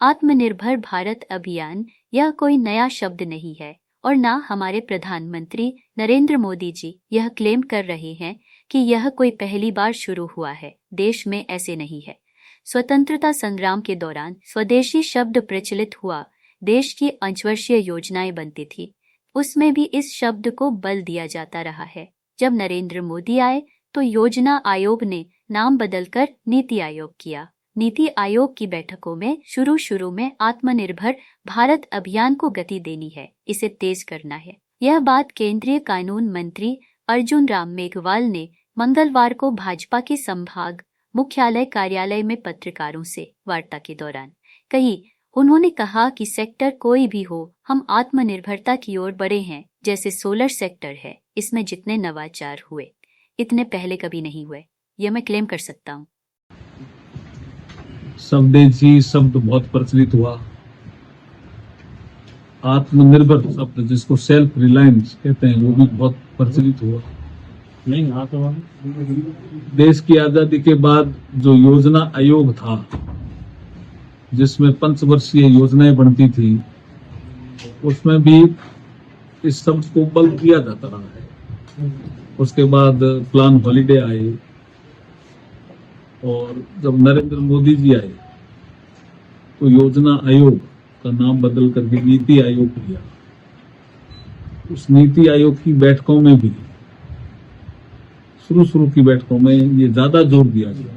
आत्मनिर्भर भारत अभियान यह कोई नया शब्द नहीं है और ना हमारे प्रधानमंत्री नरेंद्र मोदी जी यह क्लेम कर रहे हैं कि यह कोई पहली बार शुरू हुआ है। देश में ऐसे नहीं है। स्वतंत्रता संग्राम के दौरान स्वदेशी शब्द प्रचलित हुआ, देश की 5 वर्षीय योजनाएं बनती थी, उसमें भी इस शब्द को बल दिया जाता रहा है। जब नरेंद्र मोदी आए तो योजना आयोग ने नाम बदलकर नीति आयोग किया। नीति आयोग की बैठकों में शुरू में आत्मनिर्भर भारत अभियान को गति देनी है, इसे तेज करना है। यह बात केंद्रीय कानून मंत्री अर्जुन राम मेघवाल ने मंगलवार को भाजपा के संभाग मुख्यालय कार्यालय में पत्रकारों से वार्ता के दौरान कही। उन्होंने कहा कि सेक्टर कोई भी हो, हम आत्मनिर्भरता की ओर बढ़े हैं। जैसे सोलर सेक्टर है, इसमें जितने नवाचार हुए इतने पहले कभी नहीं हुए, यह मैं क्लेम कर सकता हूँ। स्वदेशी शब्द बहुत प्रचलित हुआ। आत्मनिर्भर शब्द जिसको सेल्फ रिलायंस कहते हैं वो भी बहुत प्रचलित हुआ। देश की आजादी के बाद जो योजना आयोग था जिसमें 5 वर्षीय योजनाएं बनती थी, उसमें भी इस शब्द को बल दिया जाता रहा है। उसके बाद प्लान हॉलीडे आए और जब नरेंद्र मोदी जी आए तो योजना आयोग का नाम बदल करके नीति आयोग किया। उस नीति आयोग की बैठकों में भी शुरू की बैठकों में ये ज्यादा जोर दिया गया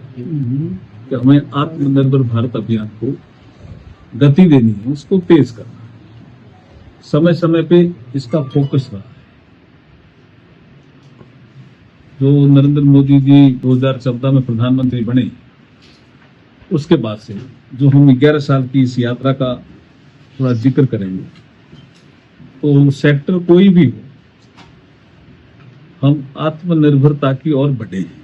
कि हमें आत्मनिर्भर भारत अभियान को गति देनी है, उसको तेज करना है। समय समय पे इसका फोकस रहा है। जो नरेंद्र मोदी जी 2014 में प्रधानमंत्री बने, उसके बाद से जो हम 11 साल की इस यात्रा का थोड़ा जिक्र करेंगे, तो सेक्टर कोई भी हो, हम आत्मनिर्भरता की ओर बढ़े हैं।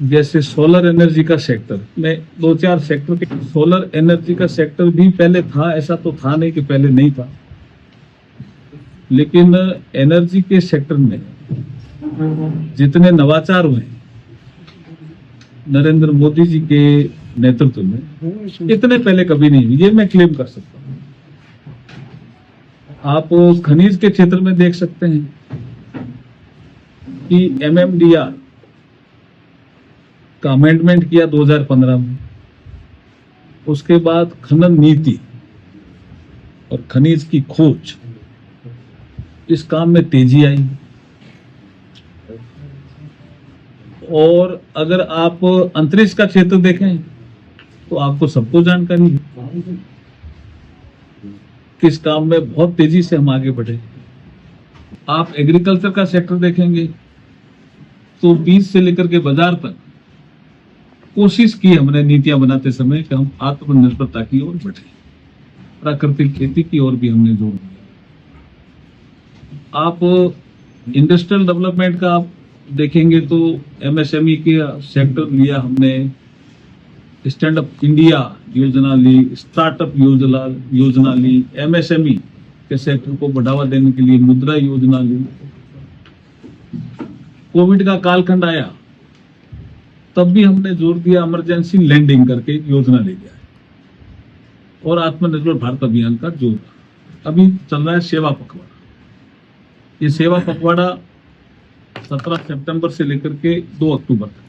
जैसे सोलर एनर्जी का सेक्टर में 2-4 सेक्टर के, सोलर एनर्जी का सेक्टर भी पहले था, ऐसा तो था नहीं कि पहले नहीं था, लेकिन एनर्जी के सेक्टर में जितने नवाचार हुए नरेंद्र मोदी जी के नेतृत्व में, इतने पहले कभी नहीं हुए, ये मैं क्लेम कर सकता हूं। आप खनिज के क्षेत्र में देख सकते हैं कि MMDR का अमेंडमेंट किया 2015 में। उसके बाद खनन नीति और खनिज की खोज, इस काम में तेजी आई। और अगर आप अंतरिक्ष का क्षेत्र देखें तो आपको सबको जानकारी है किस काम में बहुत तेजी से हम आगे बढ़े। आप एग्रीकल्चर का सेक्टर देखेंगे तो बीज से लेकर के बाजार तक कोशिश की हमने नीतियां बनाते समय कि हम आत्मनिर्भरता की ओर बढ़े। प्राकृतिक खेती की ओर भी हमने जोर दिया। आप इंडस्ट्रियल डेवलपमेंट का आप देखेंगे तो MSME के सेक्टर लिया हमने, स्टैंड अप इंडिया योजना ली, स्टार्टअप योजना ली, MSME के सेक्टर को बढ़ावा देने के लिए मुद्रा योजना ली। कोविड का कालखंड आया तब भी हमने जोर दिया, इमरजेंसी लैंडिंग करके योजना ले गया और आत्मनिर्भर भारत अभियान का जोर। अभी चल रहा है सेवा पखवाड़ा। ये सेवा पखवाड़ा 17 सितंबर से लेकर के 2 अक्टूबर तक।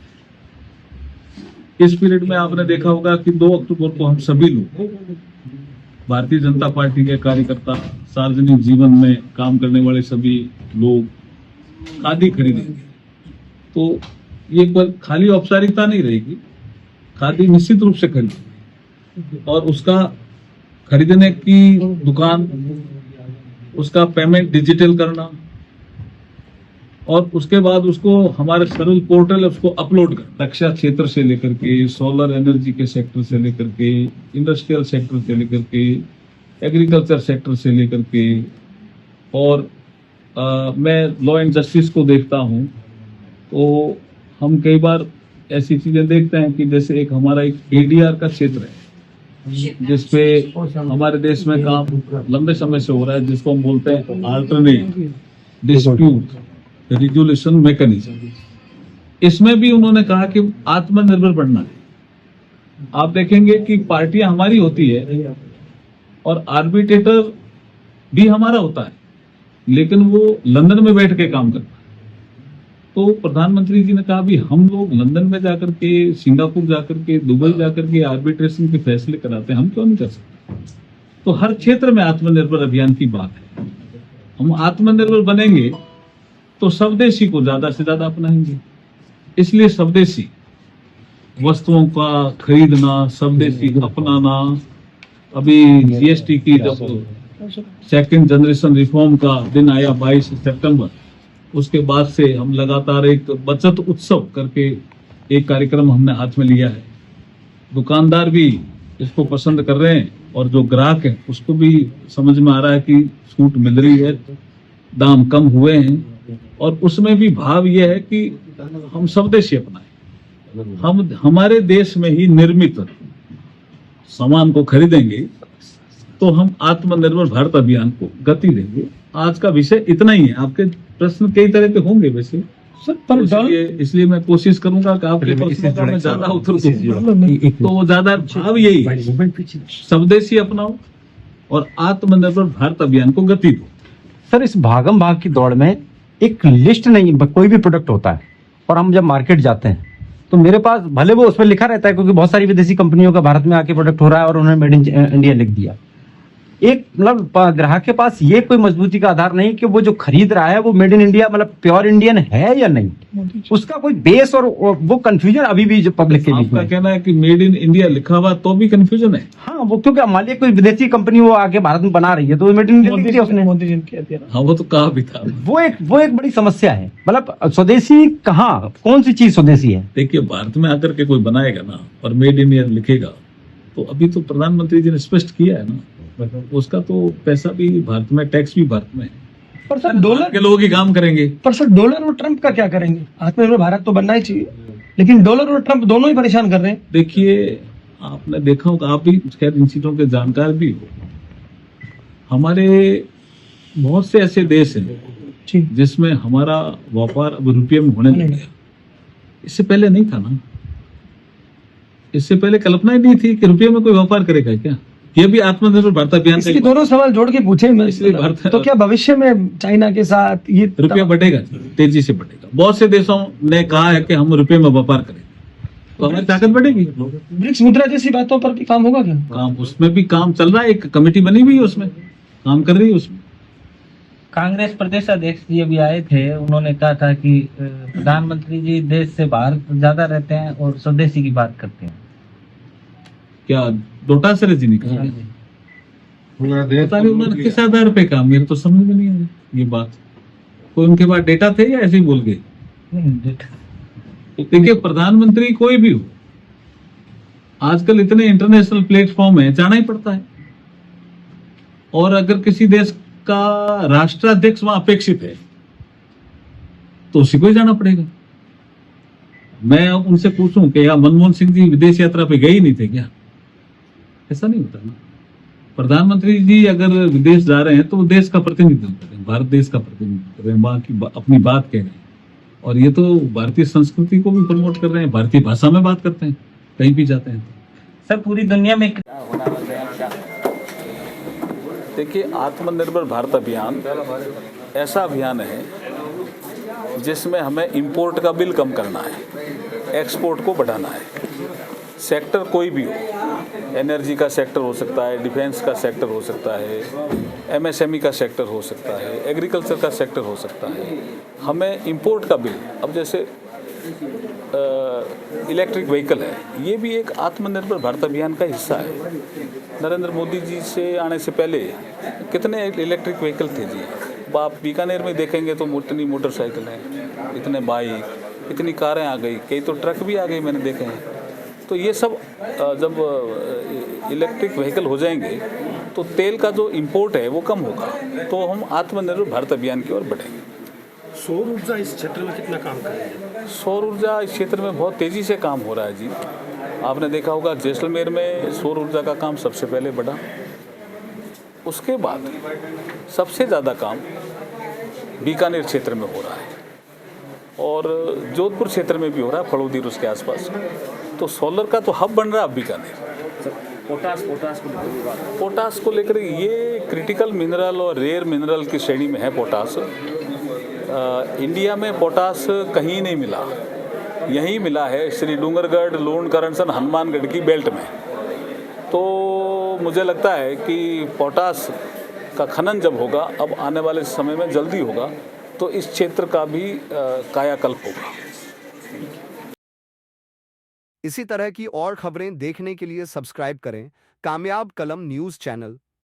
इस पीरियड में आपने देखा होगा कि 2 अक्टूबर को हम सभी लोग, भारतीय जनता पार्टी के कार्यकर्ता, सार्वजनिक जीवन में काम करने वाले सभी लोग खादी खरीदेंगे। तो ये कोई खाली औपचारिकता नहीं रहेगी, खादी निश्चित रूप से खरीदेंगे और उसका खरीदने की दुकान, उसका पेमेंट डिजिटल करना और उसके बाद उसको हमारे सरल पोर्टल है उसको अपलोड कर। रक्षा क्षेत्र से लेकर के, सोलर एनर्जी के सेक्टर से लेकर के, इंडस्ट्रियल सेक्टर से लेकर के, एग्रीकल्चर सेक्टर से लेकर के, और मैं लॉ एंड जस्टिस को देखता हूँ तो हम कई बार ऐसी चीजें देखते हैं कि जैसे एक हमारा एक ADR का क्षेत्र है जिसपे हमारे देश में काम लंबे समय से हो रहा है, जिसको हम बोलते हैं अल्टरनेट डिस्प्यूट रिजोल्यूशन मैकेनिज्म। इसमें भी उन्होंने कहा कि आत्मनिर्भर बनना है आप देखेंगे कि पार्टियां हमारी होती है और आर्बिट्रेटर भी हमारा होता है, लेकिन वो लंदन में बैठ के काम करता है। तो प्रधानमंत्री जी ने कहा भी हम लोग लंदन में जाकर के, सिंगापुर जाकर के, दुबई जाकर के आर्बिट्रेशन के फैसले कराते हैं, हम क्यों नहीं कर सकते? तो हर क्षेत्र में आत्मनिर्भर अभियान की बात है। हम आत्मनिर्भर बनेंगे तो स्वदेशी को ज्यादा से ज्यादा अपनाएंगे। इसलिए स्वदेशी वस्तुओं का खरीदना, स्वदेशी अपनाना, अभी जीएसटी की जब सेकंड जनरेशन रिफॉर्म का दिन आया 22 सितंबर, उसके बाद से हम लगातार एक बचत उत्सव करके एक कार्यक्रम हमने हाथ में लिया है। दुकानदार भी इसको पसंद कर रहे हैं और जो ग्राहक है उसको भी समझ में आ रहा है कि छूट मिल रही है, दाम कम हुए हैं, और उसमें भी भाव यह है कि हम स्वदेशी अपनाएं। हम हमारे देश में ही निर्मित सामान को खरीदेंगे तो हम आत्मनिर्भर भारत अभियान को गति देंगे। आज का विषय इतना ही है। आपके प्रश्न कई तरह के होंगे वैसे सर, पर इसलिए मैं कोशिश करूंगा कि आपके प्रश्नों का मैं ज्यादा उत्तर दूं। तो वो ज्यादा भाव यही है, स्वदेशी अपनाओ और आत्मनिर्भर भारत अभियान को गति दो। सर, इस भागम भाग की दौड़ में एक लिस्ट नहीं, कोई भी प्रोडक्ट होता है और हम जब मार्केट जाते हैं तो मेरे पास भले वो उसमें लिखा रहता है, क्योंकि बहुत सारी विदेशी कंपनियों का भारत में आके प्रोडक्ट हो रहा है और उन्होंने मेड इन इंडिया लिख दिया। एक मतलब ग्राहक के पास ये कोई मजबूती का आधार नहीं कि वो जो खरीद रहा है वो मेड इन इंडिया मतलब प्योर इंडियन है या नहीं, उसका कोई बेस, और वो कंफ्यूजन अभी भी जो पब्लिक के बीच आपका में कहना है कि मेड इन इंडिया लिखा हुआ तो भी कंफ्यूजन है। हाँ, वो क्योंकि मान लिया कोई विदेशी कंपनी वो आके भारत में बना रही है तो मेड इन इंडिया लिख दिया उसने। मोदी जी ने कह दिया। हाँ, वो तो कहा भी था। वो एक बड़ी समस्या है। मतलब स्वदेशी कहाँ, कौन सी चीज स्वदेशी है? देखिए, भारत में आकर के कोई बनाएगा ना और मेड इन इंडिया लिखेगा, तो अभी तो प्रधानमंत्री जी ने स्पष्ट किया है ना, उसका तो पैसा भी भारत में, टैक्स भी भारत में है। पर सर डॉलर के लोग ही काम करेंगे। पर सर डॉलर और ट्रंप का क्या करेंगे? आत्मनिर्भर भारत तो बनना ही चाहिए, लेकिन डॉलर और ट्रंप दोनों ही परेशान कर रहे हैं। देखिए, आपने देखा होगा, आप भी खैर इन चीजों के जानकार भी हो, हमारे बहुत से ऐसे देश हैं जिसमें हमारा व्यापार अब रुपये में होने लग गया। इससे पहले नहीं था ना, इससे पहले कल्पना ही नहीं थी कि रुपये में कोई व्यापार करेगा क्या। ये भी आत्मनिर्भर भारत अभियान का इसके दोनों सवाल जोड़ के पूछे मैं, तो क्या भविष्य में चाइना के साथ ये रुपया बढ़ेगा, तेजी से बढ़ेगा। बहुत से देशों ने कहा है कि हम रुपये में व्यापार करेंगे तो हमारी ताकत बढ़ेगी। ब्रिक्स मुद्रा जैसी बातों पर भी काम होगा क्या? काम, उसमें भी काम चल रहा है, एक कमेटी बनी हुई है, उसमें काम कर रही है। उसमें कांग्रेस प्रदेश अध्यक्ष जी अभी आए थे, उन्होंने कहा था कि प्रधानमंत्री जी देश से बाहर ज्यादा रहते हैं और स्वदेशी की बात करते हैं। क्या डोटा से रजनी का पता नहीं उन्होंने किस आधार पे कहा, मेरे तो समझ में नहीं आया ये बात। कोई उनके पास डेटा थे या ऐसे ही बोल गए? देखिए, प्रधानमंत्री कोई भी हो, आजकल इतने इंटरनेशनल प्लेटफॉर्म है, जाना ही पड़ता है। और अगर किसी देश का राष्ट्राध्यक्ष वहां अपेक्षित है तो उसी को ही जाना पड़ेगा। मैं उनसे पूछूं कि यार मनमोहन सिंह जी विदेश यात्रा पे गए ही नहीं थे क्या? ऐसा नहीं होता ना। प्रधानमंत्री जी अगर विदेश जा रहे हैं तो वो देश का प्रतिनिधित्व कर रहे हैं, भारत देश का प्रतिनिधित्व कर रहे हैं, वहां की अपनी बात कह रहे हैं। और ये तो भारतीय संस्कृति को भी प्रमोट कर रहे हैं, भारतीय भाषा में बात करते हैं कहीं भी जाते हैं। सर, पूरी दुनिया में देखिए, आत्मनिर्भर भारत अभियान ऐसा अभियान है जिसमें हमें इंपोर्ट का बिल कम करना है, एक्सपोर्ट को बढ़ाना है। सेक्टर कोई भी हो, एनर्जी का सेक्टर हो सकता है, डिफेंस का सेक्टर हो सकता है, एमएसएमई का सेक्टर हो सकता है, एग्रीकल्चर का सेक्टर हो सकता है। हमें इंपोर्ट का बिल, अब जैसे इलेक्ट्रिक व्हीकल है, ये भी एक आत्मनिर्भर भारत अभियान का हिस्सा है। नरेंद्र मोदी जी से आने से पहले कितने इलेक्ट्रिक व्हीकल थे जी। अब आप बीकानेर में देखेंगे तो इतनी मोटरसाइकिल हैं, इतने बाइक, इतनी कारें आ गई, कई तो ट्रक भी आ गई, मैंने देखे हैं। तो ये सब जब इलेक्ट्रिक व्हीकल हो जाएंगे तो तेल का जो इंपोर्ट है वो कम होगा, तो हम आत्मनिर्भर भारत अभियान की ओर बढ़ेंगे। सौर ऊर्जा इस क्षेत्र में कितना काम कर रही है? सौर ऊर्जा इस क्षेत्र में बहुत तेज़ी से काम हो रहा है जी। आपने देखा होगा जैसलमेर में सौर ऊर्जा का काम सबसे पहले बढ़ा, उसके बाद सबसे ज़्यादा काम बीकानेर क्षेत्र में हो रहा है और जोधपुर क्षेत्र में भी हो रहा है, फड़ौदी और उसके आसपास। तो सोलर का तो हब बन रहा है अब बीकानेर। पोटास को लेकर ये क्रिटिकल मिनरल और रेयर मिनरल की श्रेणी में है पोटास। इंडिया में पोटास कहीं नहीं मिला, यहीं मिला है श्री डूंगरगढ़, लूण, करनसन, हनुमानगढ़ की बेल्ट में। तो मुझे लगता है कि पोटास का खनन जब होगा, अब आने वाले समय में जल्दी होगा, तो इस क्षेत्र का भी कायाकल्प होगा। इसी तरह की और खबरें देखने के लिए सब्सक्राइब करें कामयाब कलम न्यूज़ चैनल